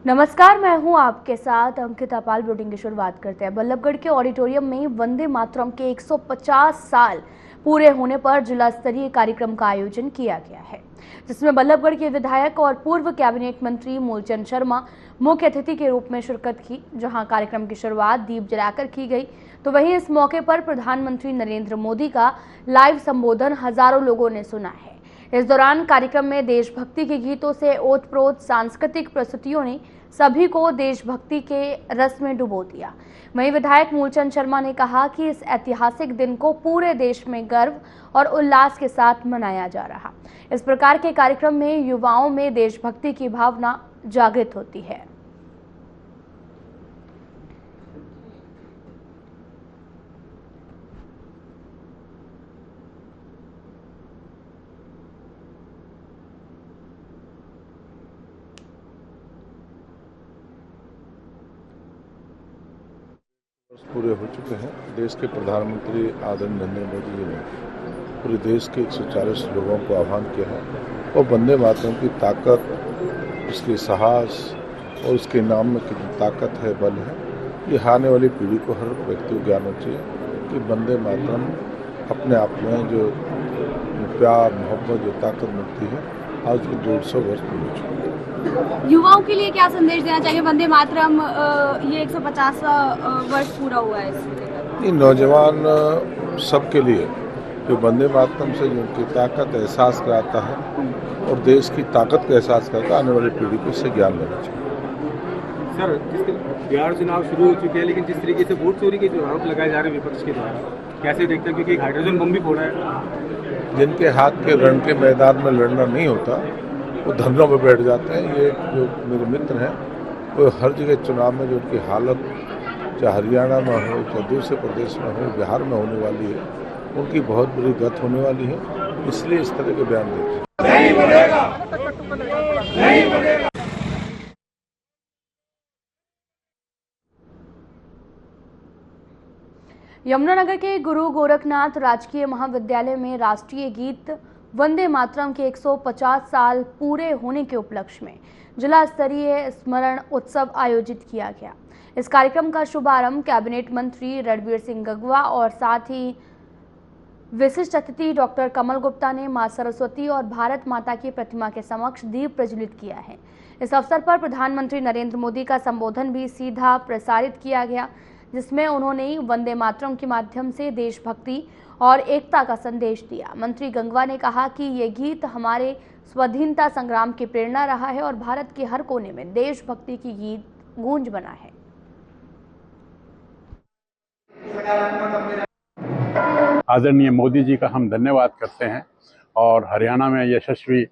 नमस्कार, मैं हूं आपके साथ अंकिता पाल। ब्रीडिंग की शुरुआत करते हैं। बल्लभगढ़ के ऑडिटोरियम में वंदे मातरम के 150 साल पूरे होने पर जिला स्तरीय कार्यक्रम का आयोजन किया गया है, जिसमें बल्लभगढ़ के विधायक और पूर्व कैबिनेट मंत्री मूलचंद शर्मा मुख्य अतिथि के रूप में शिरकत की। जहां कार्यक्रम की शुरुआत दीप जलाकर की गई, तो वहीं इस मौके पर प्रधानमंत्री नरेंद्र मोदी का लाइव संबोधन हजारों लोगों ने सुना है। इस दौरान कार्यक्रम में देशभक्ति के गीतों से ओतप्रोत सांस्कृतिक प्रस्तुतियों ने सभी को देशभक्ति के रस में डुबो दिया। वहीं विधायक मूलचंद शर्मा ने कहा कि इस ऐतिहासिक दिन को पूरे देश में गर्व और उल्लास के साथ मनाया जा रहा। इस प्रकार के कार्यक्रम में युवाओं में देशभक्ति की भावना जागृत होती है। पूरे हो चुके हैं। देश के प्रधानमंत्री आदरणीय नरेंद्र मोदी जी ने पूरे देश के 140 लोगों को आह्वान किया है और वंदे मातरम की ताकत, उसके साहस और उसके नाम में कितनी ताकत है, बल है, ये आने वाली पीढ़ी को हर व्यक्ति को ज्ञान होना चाहिए कि वंदे मातरम अपने आप में जो प्यार मोहब्बत जो ताकत मिलती है, आज की 150 वर्ष पूरे हो चुके हैं। युवाओं के लिए क्या संदेश देना चाहिए? वंदे मातरम ये 150 वर्ष पूरा हुआ है इसमें। नौजवान सबके लिए जो वंदे मातरम से जो उनकी ताकत एहसास कराता है और देश की ताकत का एहसास करता है, आने वाली पीढ़ी को इससे ज्ञान लेना चाहिए। सर, बिहार चुनाव शुरू हो चुके हैं, लेकिन जिस तरीके से वोट चोरी के जो आरोप लगाए जा रहे हैं विपक्ष के द्वारा, कैसे देखते हैं? क्योंकि हाइड्रोजन बम भी फोड़ा है। जिनके हाथ के रण के मैदान में लड़ना नहीं होता, वो धरनों पर बैठ जाते हैं। ये जो मेरे मित्र हैं, वो हर जगह चुनाव में जो उनकी हालत, चाहे हरियाणा में हो, चाहे दूसरे प्रदेश में हो, बिहार में होने वाली है, उनकी बहुत बुरी गत होने वाली है। इसलिए इस तरह के बयान देते हैं। नहीं बढ़ेगा, नहीं बढ़ेगा। यमुनानगर के गुरु गोरखनाथ राजकीय महाविद्यालय में राष्ट्रीय गीत वंदे मातरम के 150 साल पूरे होने के उपलक्ष्य में जिला स्तरीय स्मरण उत्सव आयोजित किया गया। इस कार्यक्रम का शुभारंभ कैबिनेट मंत्री रणबीर सिंह गंगवा और साथ ही विशिष्ट अतिथि डॉक्टर कमल गुप्ता ने मां सरस्वती और भारत माता की प्रतिमा के समक्ष दीप प्रज्वलित किया है। इस अवसर पर प्रधानमंत्री नरेंद्र मोदी का संबोधन भी सीधा प्रसारित किया गया, जिसमें उन्होंने वंदे मातरम के माध्यम से देशभक्ति और एकता का संदेश दिया। मंत्री गंगवा ने कहा कि ये गीत हमारे स्वाधीनता संग्राम की प्रेरणा रहा है और भारत के हर कोने में देशभक्ति की गीत गूंज बना है। आदरणीय मोदी जी का हम धन्यवाद करते हैं और हरियाणा में यशस्वी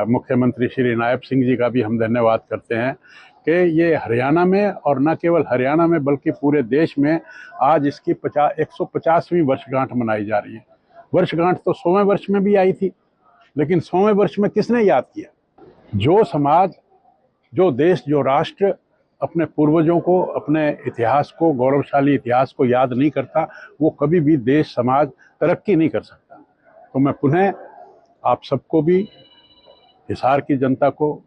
मुख्यमंत्री श्री नायब सिंह जी का भी हम धन्यवाद करते हैं कि ये हरियाणा में और न केवल हरियाणा में बल्कि पूरे देश में आज इसकी 150वीं वर्षगांठ मनाई जा रही है। वर्षगांठ तो 100वें वर्ष में भी आई थी, लेकिन 100वें वर्ष में किसने याद किया? जो समाज, जो देश, जो राष्ट्र अपने पूर्वजों को, अपने इतिहास को, गौरवशाली इतिहास को याद नहीं करता, वो कभी भी देश समाज तरक्की नहीं कर सकता। तो मैं पुनः आप सबको भी, हिसार की जनता को,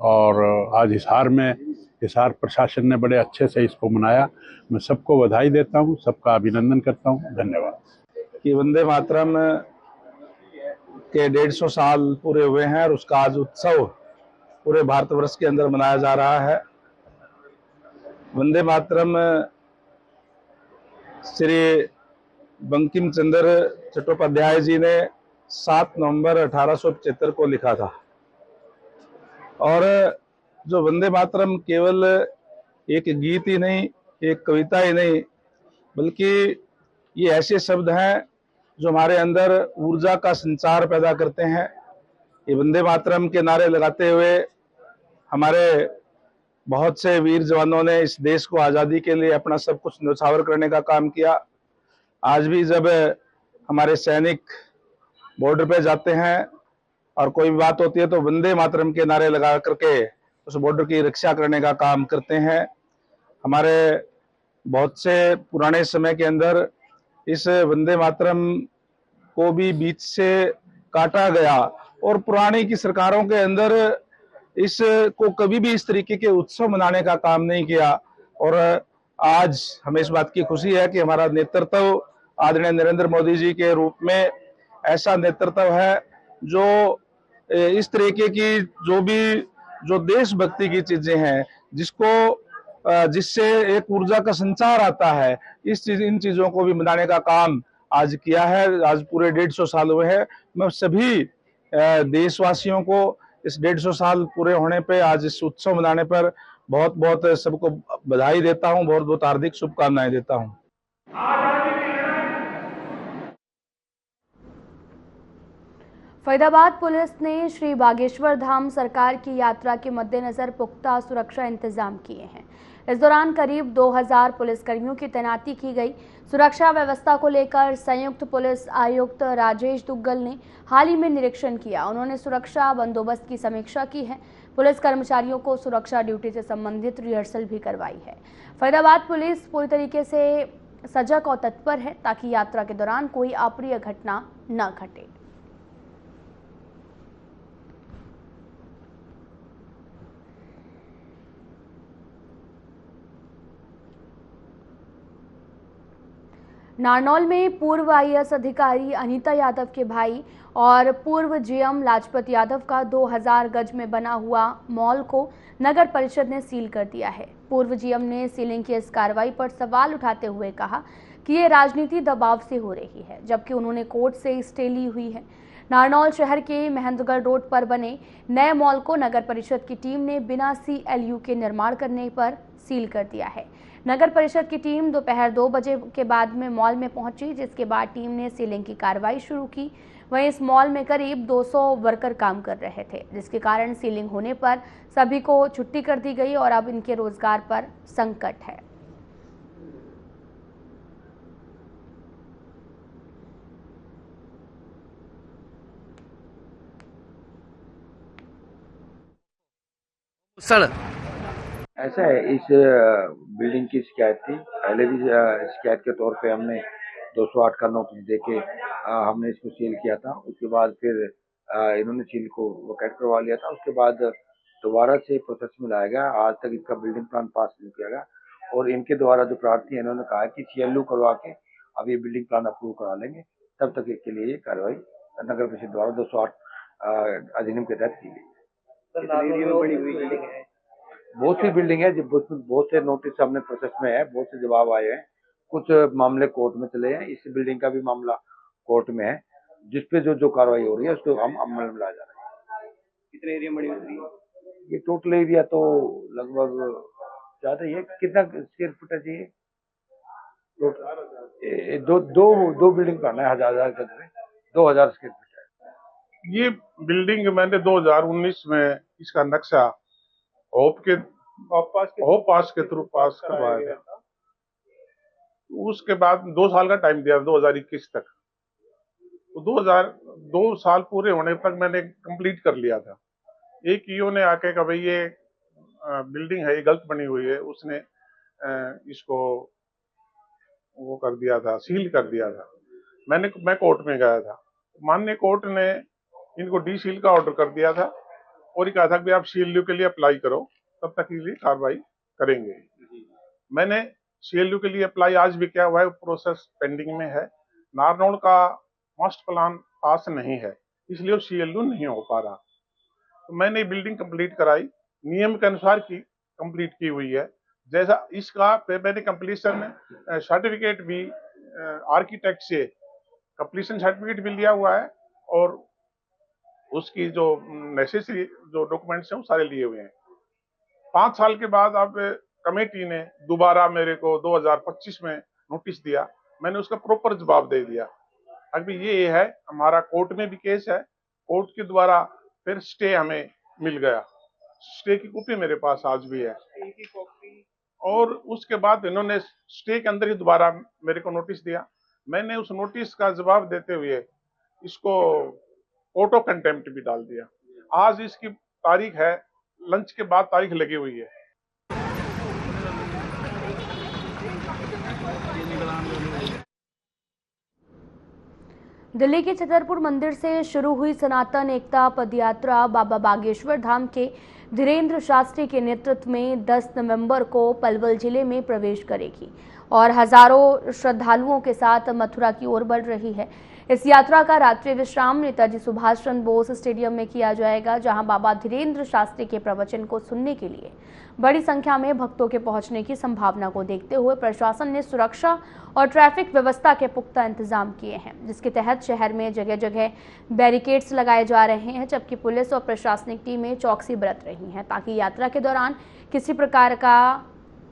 और आज हिसार प्रशासन ने बड़े अच्छे से इसको मनाया, मैं सबको बधाई देता हूँ, सबका अभिनंदन करता हूँ। धन्यवाद। कि वंदे मातरम के 150 साल पूरे हुए हैं और उसका आज उत्सव पूरे भारतवर्ष के अंदर मनाया जा रहा है। वंदे मातरम श्री बंकिम चंद्र चट्टोपाध्याय जी ने 7 नवंबर 1875 को लिखा था। और जो वंदे मातरम केवल एक गीत ही नहीं, एक कविता ही नहीं, बल्कि ये ऐसे शब्द हैं जो हमारे अंदर ऊर्जा का संचार पैदा करते हैं। ये वंदे मातरम के नारे लगाते हुए हमारे बहुत से वीर जवानों ने इस देश को आज़ादी के लिए अपना सब कुछ न्यौछावर करने का काम किया। आज भी जब हमारे सैनिक बॉर्डर पे जाते हैं और कोई भी बात होती है तो वंदे मातरम के नारे लगा करके उस बॉर्डर की रक्षा करने का काम करते हैं। हमारे बहुत से पुराने समय के अंदर इस वंदे मातरम को भी बीच से काटा गया और पुरानी की सरकारों के अंदर इसको कभी भी इस तरीके के उत्सव मनाने का काम नहीं किया। और आज हमें इस बात की खुशी है कि हमारा नेतृत्व आदरणीय नरेंद्र मोदी जी के रूप में ऐसा नेतृत्व है जो इस तरीके की जो देशभक्ति की चीजें हैं, जिससे एक ऊर्जा का संचार आता है, इन चीजों को भी मनाने का काम आज किया है। आज पूरे 150 साल हुए हैं। मैं सभी देशवासियों को इस 150 साल पूरे होने पे, आज इस उत्सव मनाने पर बहुत बहुत सबको बधाई देता हूं, बहुत बहुत हार्दिक शुभकामनाएं देता हूं। फरीदाबाद पुलिस ने श्री बागेश्वर धाम सरकार की यात्रा के मद्देनजर पुख्ता सुरक्षा इंतजाम किए हैं। इस दौरान करीब 2000 पुलिसकर्मियों की तैनाती की गई। सुरक्षा व्यवस्था को लेकर संयुक्त पुलिस आयुक्त राजेश दुग्गल ने हाल ही में निरीक्षण किया। उन्होंने सुरक्षा बंदोबस्त की समीक्षा की है। पुलिस कर्मचारियों को सुरक्षा ड्यूटी से संबंधित रिहर्सल भी करवाई है। फरीदाबाद पुलिस पूरी तरीके से सजग और तत्पर है ताकि यात्रा के दौरान कोई अप्रिय घटना न घटे। नारनौल में पूर्व आईएएस अधिकारी अनीता यादव के भाई और पूर्व जीएम लाजपत यादव का 2000 गज में बना हुआ मॉल को नगर परिषद ने सील कर दिया है। पूर्व जीएम ने सीलिंग की इस कार्रवाई पर सवाल उठाते हुए कहा कि ये राजनीति दबाव से हो रही है, जबकि उन्होंने कोर्ट से स्टे ली हुई है। नारनौल शहर के महेंद्रगढ़ रोड पर बने नए मॉल को नगर परिषद की टीम ने बिना CLU के निर्माण करने पर सील कर दिया है। नगर परिषद की टीम दोपहर 2 बजे के बाद में मॉल में पहुंची, जिसके बाद टीम ने सीलिंग की कार्रवाई शुरू की। वहीं इस मॉल में करीब 200 वर्कर काम कर रहे थे, जिसके कारण सीलिंग होने पर सभी को छुट्टी कर दी गई और अब इनके रोजगार पर संकट है। ऐसा है, इस बिल्डिंग की शिकायत थी। पहले भी शिकायत के तौर पे हमने 208 का नोटिस देके हमने इसको सील किया था। उसके बाद फिर इन्होंने सील को वैकेट करवा लिया था। उसके बाद दोबारा से प्रोसेस में लाया गया। आज तक इसका बिल्डिंग प्लान पास नहीं किया गया और इनके द्वारा जो प्रार्थी है, इन्होंने कहा कि CLU करवा के अब ये बिल्डिंग प्लान अप्रूव करा लेंगे, तब तक इसके लिए ये कार्रवाई नगर परिषद द्वारा 208 अधिनियम के तहत की गई। बहुत सी बिल्डिंग है, बहुत से नोटिस हमने प्रोसेस में है, बहुत से जवाब आए हैं। कुछ मामले कोर्ट में चले हैं। इस बिल्डिंग का भी मामला कोर्ट में है, जिसपे जो कार्रवाई हो रही है उसको हम अमल में ला जा रहे हैं। कितने एरिया बड़ी हो रही है? ये टोटल एरिया तो लगभग ज्यादा ही है। कितना स्क्वायर फुट है चाहिए? दो बिल्डिंग का है, 1000 गज में 2000 स्क्वायर फुट है। ये बिल्डिंग मैंने 2019 में इसका नक्शा होप पास के थ्रू पास करवाया गया। उसके बाद 2 साल का टाइम दिया, 2021 तक। तो 2 साल पूरे होने तक मैंने कंप्लीट कर लिया था। एक ईओ ने आके कहा भाई ये बिल्डिंग है, ये गलत बनी हुई है, उसने इसको वो कर दिया था, सील कर दिया था। मैं कोर्ट में गया था, माननीय कोर्ट ने इनको डीसील का ऑर्डर कर दिया था और ये कहा था कि आप CLU के लिए अप्लाई करो, तब तक के लिए कार्रवाई करेंगे। मैंने CLU के लिए अप्लाई आज भी किया हुआ है, प्रोसेस पेंडिंग में है। नारनौल का मास्टर प्लान पास नहीं है, इसलिए CLU नहीं हो पा रहा। तो मैंने बिल्डिंग कंप्लीट कराई, नियम के अनुसार की कंप्लीट की हुई है। जैसा इसका मैंने कंप्लीशन सर्टिफिकेट भी आर्किटेक्ट से कंप्लीशन सर्टिफिकेट भी लिया हुआ है और उसकी जो नेसेसरी जो डॉक्यूमेंट्स हैं वो सारे लिए हुए हैं। 5 साल के बाद अब कमेटी ने दोबारा मेरे को 2025 में नोटिस दिया। मैंने उसका प्रॉपर जवाब दे दिया। अभी ये है, हमारा कोर्ट में भी केस है, कोर्ट के द्वारा फिर स्टे हमें मिल गया। स्टे की कॉपी मेरे पास आज भी है। और उसके बाद इन्होंने स्टे के अंदर ही दोबारा मेरे को नोटिस दिया। मैंने उस नोटिस का जवाब देते हुए इसको ऑटो कंटेम्प्ट भी डाल दिया। आज इसकी तारीख है, लंच के बाद तारीख लगी हुई है। दिल्ली के छतरपुर मंदिर से शुरू हुई सनातन एकता पदयात्रा बाबा बागेश्वर धाम के धीरेन्द्र शास्त्री के नेतृत्व में 10 नवंबर को पलवल जिले में प्रवेश करेगी और हजारों श्रद्धालुओं के साथ मथुरा की ओर बढ़ रही है। इस यात्रा का रात्रि विश्राम नेताजी सुभाष चंद्र बोस स्टेडियम में किया जाएगा, जहां बाबा धीरेन्द्र शास्त्री के प्रवचन को सुनने के लिए बड़ी संख्या में भक्तों के पहुंचने की संभावना को देखते हुए प्रशासन ने सुरक्षा और ट्रैफिक व्यवस्था के पुख्ता इंतजाम किए हैं, जिसके तहत शहर में जगह जगह बैरिकेड्स लगाए जा रहे हैं, जबकि पुलिस और प्रशासनिक टीमें चौकसी बरत रही हैं ताकि यात्रा के दौरान किसी प्रकार का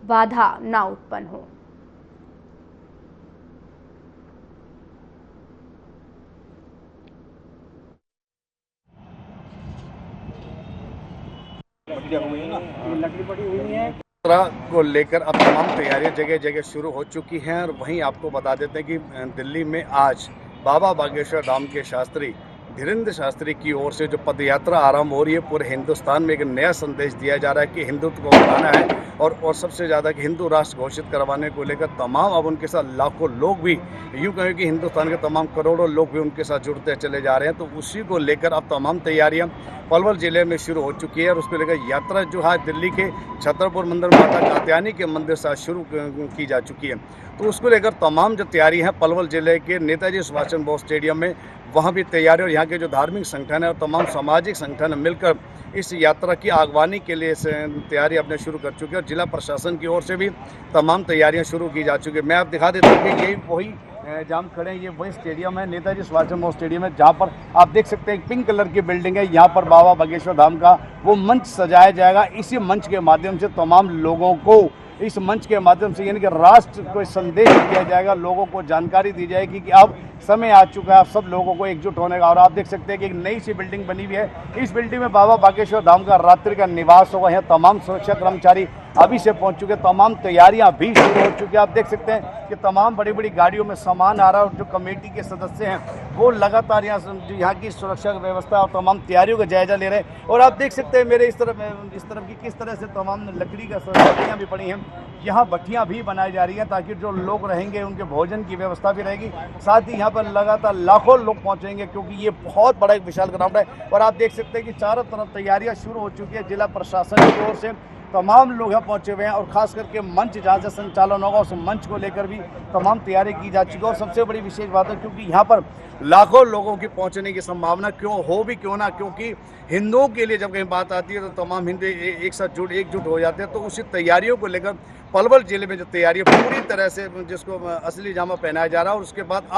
बाधा न उत्पन्न हो। यात्रा को लेकर अब तमाम तैयारियां जगह जगह शुरू हो चुकी हैं और वहीं आपको बता देते हैं कि दिल्ली में आज बाबा बागेश्वर धाम के शास्त्री धीरेन्द्र शास्त्री की ओर से जो पदयात्रा आरंभ हो रही है, पूरे हिंदुस्तान में एक नया संदेश दिया जा रहा है कि हिंदुत्व को बढ़ाना है और सबसे ज़्यादा कि हिंदू राष्ट्र घोषित करवाने को लेकर तमाम अब उनके साथ लाखों लोग भी, यूँ कहें कि हिंदुस्तान के तमाम करोड़ों लोग भी उनके साथ जुड़ते चले जा रहे हैं। तो उसी को लेकर अब तमाम तैयारियां पलवल जिले में शुरू हो चुकी है और उसको लेकर यात्रा जो है दिल्ली के छतरपुर मंदिर माता कात्यायनी के मंदिर से शुरू की जा चुकी है। तो उसको लेकर तमाम जो तैयारी है पलवल जिले के नेताजी सुभाष चंद्र बोस स्टेडियम में, वहाँ भी तैयारी और यहाँ के जो धार्मिक संगठन है और तमाम सामाजिक संगठन मिलकर इस यात्रा की आगवानी के लिए तैयारी अपने शुरू कर चुके हैं और जिला प्रशासन की ओर से भी तमाम तैयारियां शुरू की जा चुकी है। मैं आप दिखा देता हूँ कि यही वही जहाँ हम खड़े हैं, ये वही स्टेडियम है, नेताजी सुभाष चंद्र बोस स्टेडियम है, जहाँ पर आप देख सकते हैं एक पिंक कलर की बिल्डिंग है। यहाँ पर बाबा बागेश्वर धाम का वो मंच सजाया जाएगा। इसी मंच के माध्यम से तमाम लोगों को इस मंच के माध्यम से यानी कि राष्ट्र को संदेश दिया जाएगा, लोगों को जानकारी दी जाएगी कि अब समय आ चुका है, अब सब लोगों को एकजुट होने का। और आप देख सकते हैं कि एक नई सी बिल्डिंग बनी हुई है। इस बिल्डिंग में बाबा बागेश्वर धाम का रात्रि का निवास होगा। यहाँ तमाम सुरक्षा कर्मचारी अभी से पहुंच चुके, तमाम तैयारियां भी शुरू हो चुकी है। आप देख सकते हैं कि तमाम बड़ी बड़ी गाड़ियों में सामान आ रहा है और जो कमेटी के सदस्य हैं वो लगातार यहाँ की सुरक्षा व्यवस्था और तमाम तैयारियों का जायजा ले रहे हैं। और आप देख सकते हैं मेरे इस तरफ की किस तरह से तमाम लकड़ी का लकड़ियाँ भी पड़ी हैं। यहाँ भट्टियाँ भी बनाई जा रही हैं ताकि जो लोग रहेंगे उनके भोजन की व्यवस्था भी रहेगी। साथ ही यहाँ पर लगातार लाखों लोग पहुँचेंगे क्योंकि ये बहुत बड़ा एक विशाल ग्राउंड है। और आप देख सकते हैं कि चारों तरफ तैयारियाँ शुरू हो चुकी है। जिला प्रशासन की ओर से तमाम लोग यहाँ पहुंचे हुए हैं और खास करके मंच जहाँ से संचालन होगा उस मंच को लेकर भी तमाम तैयारी की जा चुकी है। और सबसे बड़ी विशेष बात है क्योंकि यहाँ पर लाखों लोगों की पहुंचने की संभावना क्यों ना, क्योंकि हिंदुओं के लिए जब कहीं बात आती है तो तमाम हिंदू एक साथ एकजुट हो जाते हैं। तो उसी तैयारियों को लेकर पलवल जिले में जो तैयारी पूरी तरह से जिसको असली जामा पहनाया जा रहा है और उसके बाद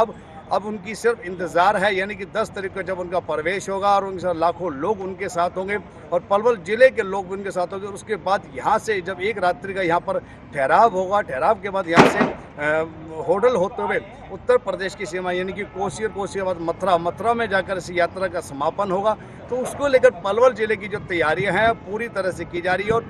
अब उनकी सिर्फ इंतज़ार है, यानी कि 10 तारीख को जब उनका प्रवेश होगा और उनके साथ लाखों लोग उनके साथ होंगे और पलवल जिले के लोग उनके साथ होंगे। और उसके बाद यहाँ से जब एक रात्रि का यहाँ पर ठहराव होगा, ठहराव के बाद यहाँ से होटल होते हुए उत्तर प्रदेश की सीमा यानी कि कोसी और कोसी के बाद मथुरा में जाकर इस यात्रा का समापन होगा। तो उसको लेकर पलवल जिले की जो तैयारियाँ हैं पूरी तरह से की जा रही है और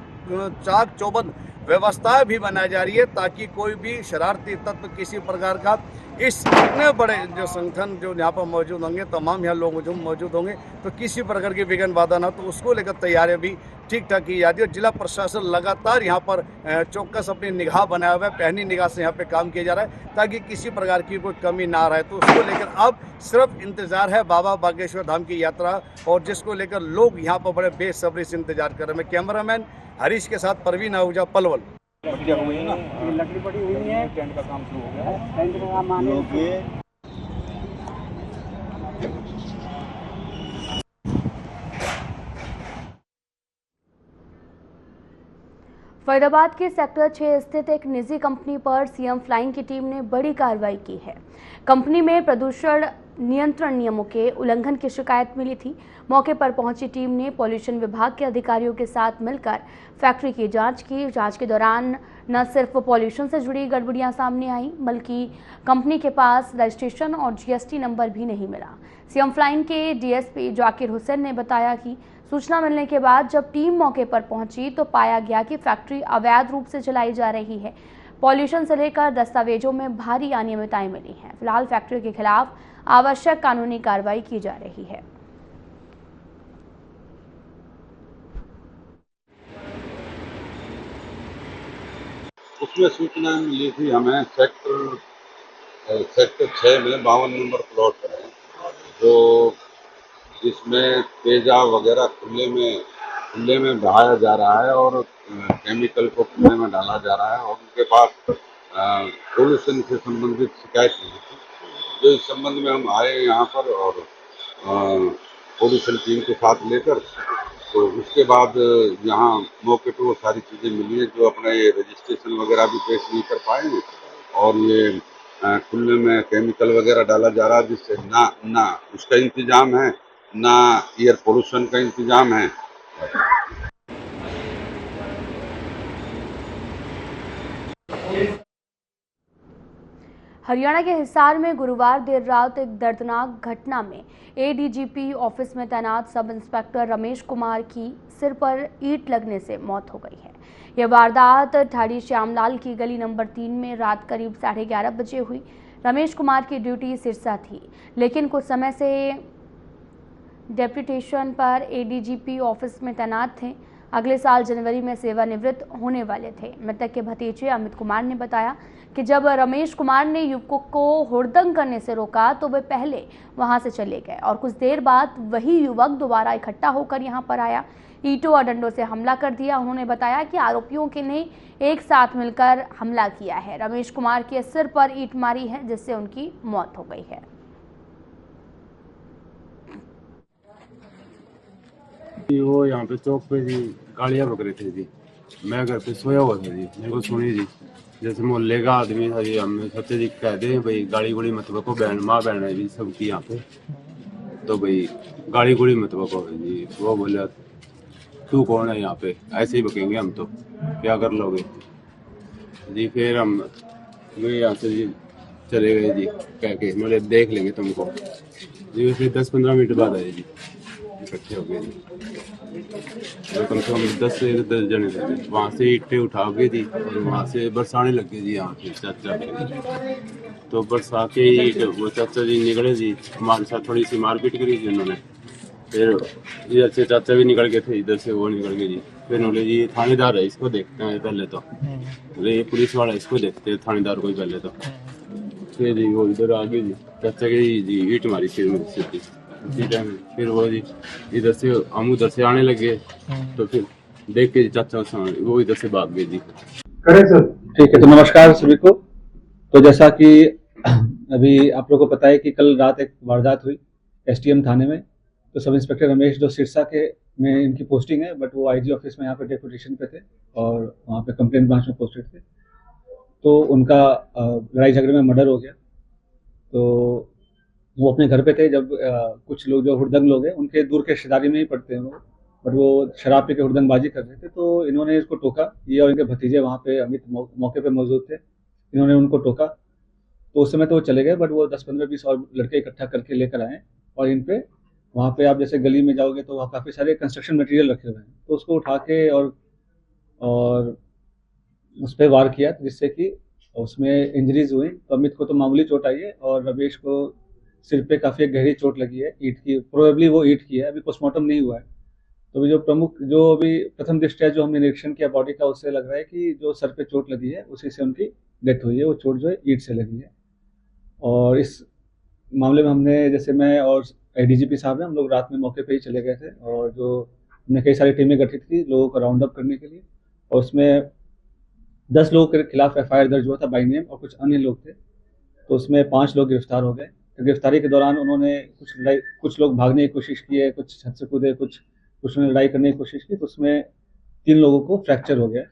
चाक चौबंद व्यवस्था भी बनाई जा रही है ताकि कोई भी शरारती तत्व किसी प्रकार का इस इतने बड़े जो संगठन जो यहाँ पर मौजूद होंगे, तमाम यहाँ लोग जो मौजूद होंगे तो किसी प्रकार की विघ्न बाधा ना, तो उसको लेकर तैयारियां भी ठीक ठाक की जाती है। और जिला प्रशासन लगातार यहाँ पर चौकस अपनी निगाह बनाया हुआ है, पहनी निगाह से यहाँ पे काम किया जा रहा है ताकि किसी प्रकार की कोई कमी ना रहे। तो उसको लेकर अब सिर्फ इंतजार है बाबा बागेश्वर धाम की यात्रा और जिसको लेकर लोग यहाँ पर बड़े बेसब्री से इंतजार कर रहे हैं। कैमरामैन हरीश के साथ परवीन आहूजा, पलवल। हुई है ना, लकड़ी पड़ी हुई है, टेंट का काम शुरू हो गया है, टेंट का काम आने फरीदाबाद के सेक्टर 6 स्थित एक निजी कंपनी पर सीएम फ्लाइंग की टीम ने बड़ी कार्रवाई की है। कंपनी में प्रदूषण नियंत्रण नियमों के उल्लंघन की शिकायत मिली थी। मौके पर पहुंची टीम ने पॉल्यूशन विभाग के अधिकारियों के साथ मिलकर फैक्ट्री की जांच की। जांच के दौरान न सिर्फ पॉल्यूशन से जुड़ी गड़बड़ियां सामने आई बल्कि कंपनी के पास रजिस्ट्रेशन और जीएसटी नंबर भी नहीं मिला। सीएम फ्लाइंग के डीएसपी जाकिर हुसैन ने बताया कि सूचना मिलने के बाद जब टीम मौके पर पहुंची तो पाया गया कि फैक्ट्री अवैध रूप से चलाई जा रही है। पॉल्यूशन से लेकर दस्तावेजों में भारी अनियमितताएं मिली हैं। फिलहाल फैक्ट्री के खिलाफ आवश्यक कानूनी कार्रवाई की जा रही है। उसमें सूचना मिली थी हमें सेक्टर 6 में 52 नंबर प्लॉट है जो जिसमें तेजा वगैरह खुले में खुले में बहाया जा रहा है और केमिकल को खुले में डाला जा रहा है और उनके पास पोल्यूशन से संबंधित शिकायत नहीं थी। जो इस संबंध में हम आए यहाँ पर और पोल्यूशन टीम के साथ लेकर, तो उसके बाद यहाँ मौके पर वो सारी चीज़ें मिली हैं जो अपना ये रजिस्ट्रेशन वगैरह भी पेश नहीं कर पाए हैं और ये खुले में केमिकल वगैरह डाला जा रहा है जिससे ना उसका इंतजाम है, ना एयर पोल्यूशन का इंतजाम है। हरियाणा के हिसार में गुरुवार देर रात एक दर्दनाक घटना में एडीजीपी ऑफिस में तैनात सब इंस्पेक्टर रमेश कुमार की सिर पर ईंट लगने से मौत हो गई है। यह वारदात ठाड़ी श्यामलाल की गली नंबर 3 में रात करीब 11:30 बजे हुई। रमेश कुमार की ड्यूटी सिरसा थी, लेकिन कुछ समय से डेप्यूटेशन पर एडीजीपी ऑफिस में तैनात थे। अगले साल जनवरी में सेवानिवृत्त होने वाले थे। मृतक के भतीजे अमित कुमार ने बताया कि जब रमेश कुमार ने युवकों को हुड़दंग करने से रोका तो वे पहले वहां से चले गए और कुछ देर बाद वही युवक दोबारा इकट्ठा होकर यहां पर आया, ईंटों और डंडों से हमला कर दिया। उन्होंने बताया कि आरोपियों के ने एक साथ मिलकर हमला किया है। रमेश कुमार के सिर पर ईंट मारी है जिससे उनकी मौत हो गई है। वो यहाँ पे चौक पे जी गाड़ियाँ बक रहे थे जी। मैं घर पे सोया हुआ था जी, मेरे को सुनी जी जैसे मोहल्ले का आदमी था जी, हम सत्य जी कह दे भाई गाड़ी गुड़ी मत बको, बहन माँ बहन है जी सबकी यहाँ पे, तो भाई गाड़ी गुड़ी मत बको जी। वो बोला तू कौन है यहाँ पे, ऐसे ही बकेंगे हम तो, क्या कर लोगे जी। फिर हम वे यहाँ से जी चले गए जी कह के, बोले देख लेंगे तुमको जी। फिर 10-15 मिनट बाद आए जी, इकट्ठे हो गए जी। कम से कम 10 से 10 जने थे। वहाँ से ईंटें उठा के जी और वहाँ से बरसाने लग गए जी यहाँ पे चाचा के। तो बरसा के ही वो चाचा जी निकले जी, हमारे साथ थोड़ी सी मारपीट करी जी उन्होंने। फिर इधर से चाचा भी निकल गए थे, इधर से वो निकल गए जी। फिर उन्होंने जी थानेदार है इसको देखते हैं पहले तो, ये पुलिस वाला इसको देखते हैं थानेदार को पहले तो। फिर जी वो इधर आ गए जी, चाचा के जी ईंट मारी सिर में सीधी। फिर वो जी इधर से हम उधर से आने लगे, तो फिर देख के चाचा वो इधर से भाग गए जी। ठीक है, तो नमस्कार सभी को। तो जैसा कि अभी आप लोगों को पता है कि कल रात एक वारदात हुई एसटीएम थाने में। तो सब इंस्पेक्टर रमेश जो सिरसा के में इनकी पोस्टिंग है, बट वो आईजी ऑफिस में यहाँ पे डेपुटेशन पे थे और वहाँ पे कंप्लेंट ब्रांच में पोस्टेड थे। तो उनका लड़ाई झगड़े में मर्डर हो गया। तो वो अपने घर पे थे जब कुछ लोग जो हुड़दंग लोग हैं उनके दूर के रिश्तेदारी में ही पड़ते हैं वो, बट वो शराब पी के हुड़दंगबाजी कर रहे थे। तो इन्होंने इसको टोका, ये और इनके भतीजे वहाँ पे अमित मौके पे मौजूद थे। इन्होंने उनको टोका तो उस समय तो वो चले गए, बट वो 10-15-20 और लड़के इकट्ठा करके लेकर आए और इन पे वहाँ पे आप जैसे गली में जाओगे तो वहाँ काफ़ी सारे कंस्ट्रक्शन मटेरियल रखे हुए हैं, तो उसको उठा के और उस पर वार किया जिससे कि उसमें इंजरीज हुई। तो अमित को तो मामूली चोट आई है और रमेश को सिर पे काफ़ी गहरी चोट लगी है ईंट की, प्रोबेबली वो ईंट की है। अभी पोस्टमार्टम नहीं हुआ है। तो जो अभी प्रथम दृष्टया जो हमने निरीक्षण किया बॉडी का, उससे लग रहा है कि जो सर पे चोट लगी है उसी से उनकी डेथ हुई है। वो चोट जो है ईंट से लगी है। और इस मामले में हमने, जैसे मैं और एडीजीपी साहब हैं, हम लोग रात में मौके पे ही चले गए थे और जो हमने कई सारी टीमें गठित की लोगों को राउंड अप करने के लिए, और उसमें 10 लोगों के खिलाफ एफआईआर दर्ज हुआ था बाई नेम और कुछ अन्य लोग थे। तो उसमें 5 लोग गिरफ्तार हो गए। गिरफ्तारी के दौरान उन्होंने कुछ लोग भागने की कोशिश की है, कुछ छत से कूदे, कुछ ने लड़ाई करने की कोशिश की। तो उसमें 3 लोगों को फ्रैक्चर हो गया।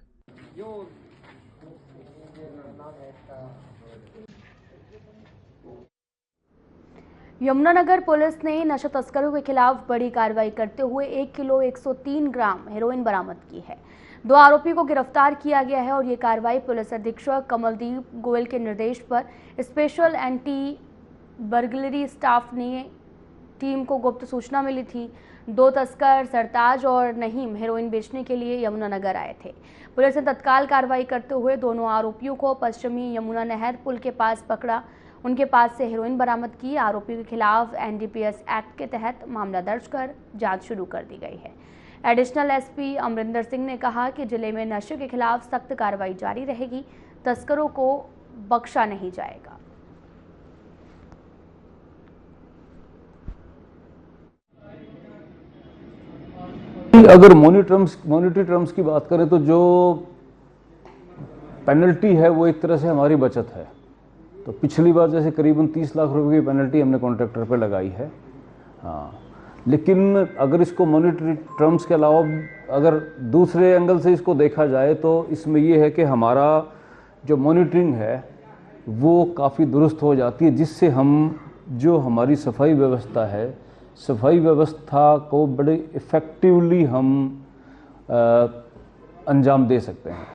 यमुनानगर पुलिस ने नशा तस्करों के खिलाफ बड़ी कार्रवाई करते हुए 1 किलो 103 ग्राम हेरोइन बरामद की है। 2 आरोपियों को गिरफ्तार किया गया है और ये कार्रवाई पुलिस अधीक्षक कमलदीप गोयल के निर्देश पर स्पेशल एंटी बर्गलरी स्टाफ ने टीम को गुप्त सूचना मिली थी। 2 तस्कर सरताज और नहीम हेरोइन बेचने के लिए यमुनानगर आए थे। पुलिस ने तत्काल कार्रवाई करते हुए दोनों आरोपियों को पश्चिमी यमुना नहर पुल के पास पकड़ा। उनके पास से हेरोइन बरामद की। आरोपियों के खिलाफ एनडीपीएस एक्ट के तहत मामला दर्ज कर जांच शुरू कर दी गई है। एडिशनल एसपी अमरिंदर सिंह ने कहा कि जिले में नशे के खिलाफ सख्त कार्रवाई जारी रहेगी, तस्करों को बख्शा नहीं जाएगा। अगर मॉनिटरी टर्म्स की बात करें तो जो पेनल्टी है वो एक तरह से हमारी बचत है। तो पिछली बार जैसे करीबन 30 लाख रुपए की पेनल्टी हमने कॉन्ट्रैक्टर पे लगाई है। हाँ, लेकिन अगर इसको मॉनिटरी टर्म्स के अलावा अगर दूसरे एंगल से इसको देखा जाए तो इसमें ये है कि हमारा जो मॉनिटरिंग है वो काफ़ी दुरुस्त हो जाती है, जिससे हम जो हमारी सफाई व्यवस्था है, सफाई व्यवस्था को बड़े इफ़ेक्टिवली हम अंजाम दे सकते हैं।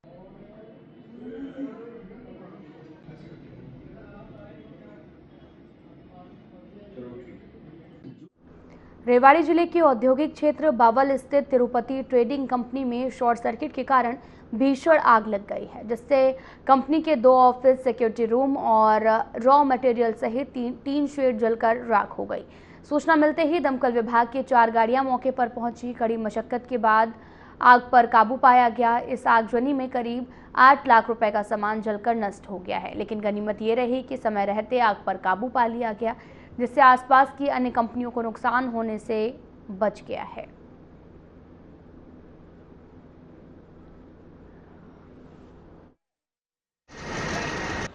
रेवाड़ी जिले के औद्योगिक क्षेत्र बावल स्थित तिरुपति ट्रेडिंग कंपनी में शॉर्ट सर्किट के कारण भीषण आग लग गई है, जिससे कंपनी के 2 ऑफिस, सिक्योरिटी रूम और रॉ मटेरियल सहित 3 शेड जलकर राख हो गई। सूचना मिलते ही दमकल विभाग की 4 गाड़ियां मौके पर पहुंची। कड़ी मशक्कत के बाद आग पर काबू पाया गया। इस आगजनी में करीब 8 लाख रुपए का सामान जलकर नष्ट हो गया है, लेकिन गनीमत ये रही कि समय रहते आग पर काबू पा लिया गया, जिससे आसपास की अन्य कंपनियों को नुकसान होने से बच गया है।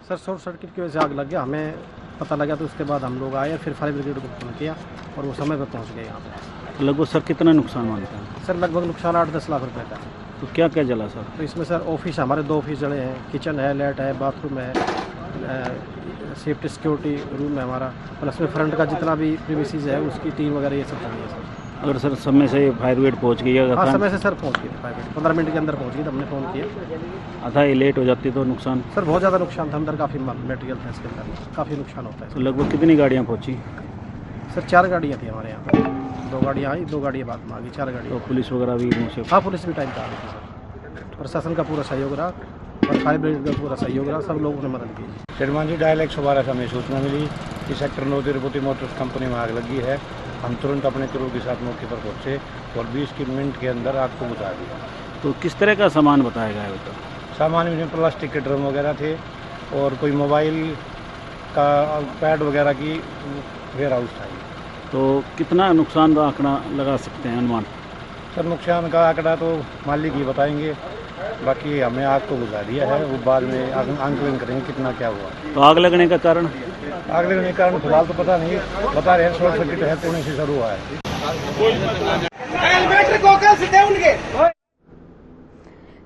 सर शॉर्ट सर्किट की वजह से आग लग गया, हमें पता लगा तो उसके बाद हम लोग आए, फिर फायर ब्रिगेड को फोन किया और वो समय पर पहुंच गए यहाँ पे। लगभग सर कितना नुकसान मानते हैं? सर लगभग नुकसान 8-10 लाख रुपए का। तो क्या क्या जला सर? तो इसमें सर ऑफिस, हमारे 2 ऑफिस जले हैं, किचन है, लाइट है, बाथरूम है, सेफ्टी सिक्योरिटी रूम है हमारा, प्लस में फ्रंट का जितना भी प्रीमिसेस है उसकी टीम वगैरह ये सब चली है सर। अगर सर समय से फायर ब्रिगेड पहुँच गई है? हाँ, समय से सर पहुँच गई थी फायर ब्रिगेड, 15 मिनट के अंदर पहुँच गई तो हमने फ़ोन किया। आधा ही लेट हो जाती तो नुकसान? सर बहुत ज़्यादा नुकसान था, अंदर काफ़ी मटेरियल था, इसके अंदर काफ़ी नुकसान होता है। तो लगभग कितनी गाड़ियाँ पहुँची? सर 4 गाड़ियाँ थी हमारे यहाँ पर, 2 गाड़ियाँ आई, 2 गाड़ियाँ बाद में आ गई, 4 गाड़ियाँ। तो पुलिस वगैरह भी मुझसे? हाँ, पुलिस भी टाइम पर आ गई थी सर। प्रशासन का पूरा सहयोग रहा और फायर ब्रिगेड का पूरा सहयोग रहा, सब लोगों ने मदद की। शर्मांजी डायल 112 से हमें सूचना मिली कि सेक्टर 9 तिरुपति मोटर्स कंपनी में आग लगी है। हम तुरंत अपने क्रू के साथ मौके पर पहुंचे और 20 मिनट के अंदर आग को बुझा दिया। तो किस तरह का सामान बताया गया है? सामान में प्लास्टिक के ड्रम वगैरह थे और कोई मोबाइल का पैड वगैरह की वेयर हाउस था। तो कितना नुकसान का आंकड़ा लगा सकते हैं अनुमान? सर नुकसान का आंकड़ा तो मालिक ही बताएंगे, बाकी हमें आग को बुझा दिया है, वो बाद में आंकलन करेंगे कितना क्या हुआ। तो आग लगने का कारण? आग लगने का कारण फिलहाल तो पता नहीं, बता रहे हैं शॉर्ट सर्किट है, पुणे से शुरू हुआ है।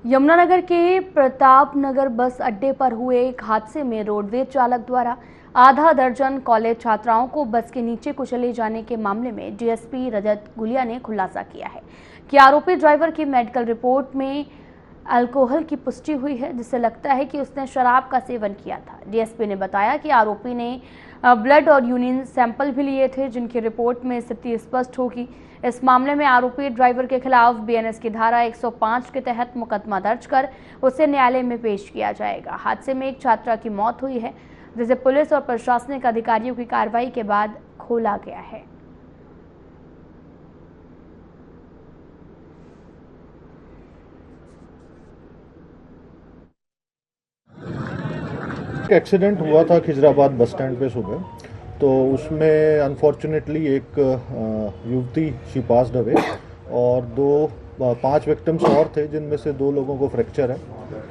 यमुनानगर के प्रताप नगर बस अड्डे पर हुए एक हादसे में रोडवेज चालक द्वारा आधा दर्जन कॉलेज छात्राओं को बस के नीचे कुचले जाने के मामले में डीएसपी रजत गुलिया ने खुलासा किया है कि आरोपी ड्राइवर की मेडिकल रिपोर्ट में अल्कोहल की पुष्टि हुई है, जिससे लगता है कि उसने शराब का सेवन किया था। डीएसपी ने बताया कि आरोपी ने ब्लड और यूरिन सैंपल भी लिए थे, जिनकी रिपोर्ट में स्थिति स्पष्ट होगी। इस मामले में आरोपी ड्राइवर के खिलाफ बीएनएस की धारा 105 के तहत मुकदमा दर्ज कर उसे न्यायालय में पेश किया जाएगा। हादसे में एक छात्रा की मौत हुई है, जिसे पुलिस और प्रशासनिक अधिकारियों की कार्रवाई के बाद खोला गया है। एक्सीडेंट हुआ था खिजराबाद बस स्टैंड पे सुबह, तो उसमें अनफॉर्चुनेटली एक युवती शी पास्ड अवे और 5 विक्टिम्स और थे, जिनमें से 2 लोगों को फ्रैक्चर है,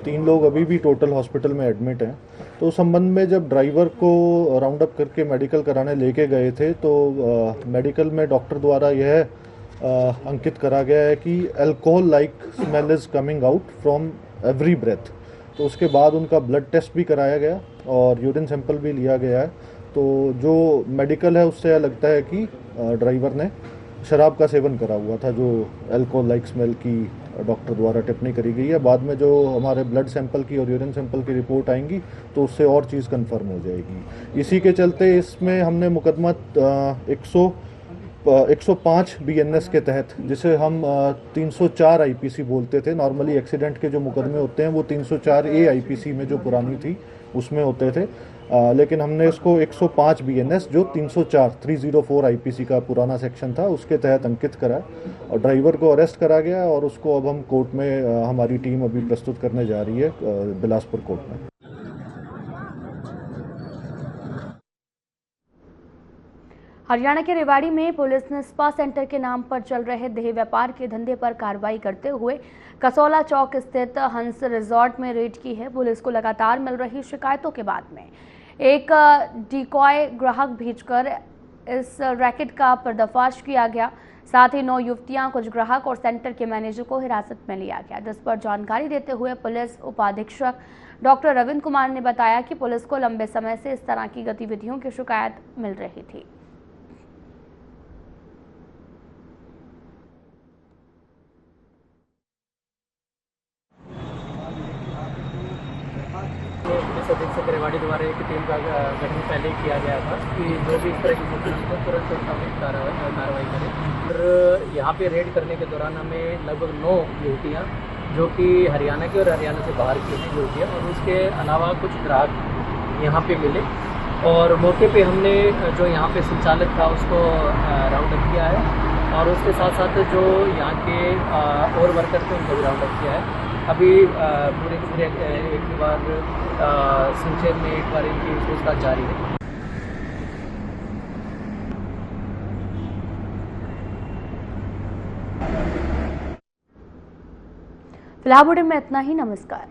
3 लोग अभी भी टोटल हॉस्पिटल में एडमिट हैं। तो उस संबंध में जब ड्राइवर को राउंड अप करके मेडिकल कराने लेके गए थे तो मेडिकल में डॉक्टर द्वारा यह अंकित करा गया है कि alcohol like smell is coming out from every breath. तो उसके बाद उनका ब्लड टेस्ट भी कराया गया और यूरिन सैंपल भी लिया गया है। तो जो मेडिकल है उससे लगता है कि ड्राइवर ने शराब का सेवन करा हुआ था, जो अल्कोहल लाइक स्मेल की डॉक्टर द्वारा टिप्पणी करी गई है। बाद में जो हमारे ब्लड सैंपल की और यूरिन सैंपल की रिपोर्ट आएंगी तो उससे और चीज़ कंफर्म हो जाएगी। इसी के चलते इसमें हमने मुकदमा 105 बीएनएस के तहत, जिसे हम 304 आईपीसी बोलते थे, नॉर्मली एक्सीडेंट के जो मुकदमे होते हैं वो 304 ए आईपीसी में जो पुरानी थी उसमें होते थे, लेकिन हमने इसको 105 बीएनएस जो 304 आईपीसी का पुराना सेक्शन था उसके तहत अंकित करा और ड्राइवर को अरेस्ट करा गया और उसको अब हम कोर्ट में हमारी टीम अभी प्रस्तुत करने जा रही है बिलासपुर कोर्ट में। हरियाणा के रेवाड़ी में पुलिस ने स्पा सेंटर के नाम पर चल रहे देह व्यापार के धंधे पर कार्रवाई करते हुए कसौला चौक स्थित हंस रिजॉर्ट में रेड की है। पुलिस को लगातार मिल रही शिकायतों के बाद में एक डिकॉय ग्राहक भेजकर इस रैकेट का पर्दाफाश किया गया। साथ ही 9 युवतियां, कुछ ग्राहक और सेंटर के मैनेजर को हिरासत में लिया गया, जिस पर जानकारी देते हुए पुलिस उपाधीक्षक डॉक्टर रविंद्र कुमार ने बताया कि पुलिस को लंबे समय से इस तरह की गतिविधियों की शिकायत मिल रही थी। पुलिस अधीक्षक रेवाड़ी द्वारा एक टीम का गठन पहले किया गया था कि जो भी इस तरह की घटना हो तुरंत उनका कार्रवाई करें। और यहाँ पे रेड करने के दौरान हमें लगभग 9 युवतियाँ जो कि हरियाणा की और हरियाणा से बाहर की हैं युवतियाँ, और उसके अलावा कुछ ग्राहक यहाँ पे मिले और मौके पे हमने जो यहाँ पे संचालक था उसको राउंड अप किया है और उसके साथ साथ जो यहाँ के और वर्कर थे उनको भी राउंड अप किया है। अभी पूरे एक बार संक्षेप में एक बार इनकी पूछताछ जारी है। फिलहाल बुलेटिन में इतना ही। नमस्कार।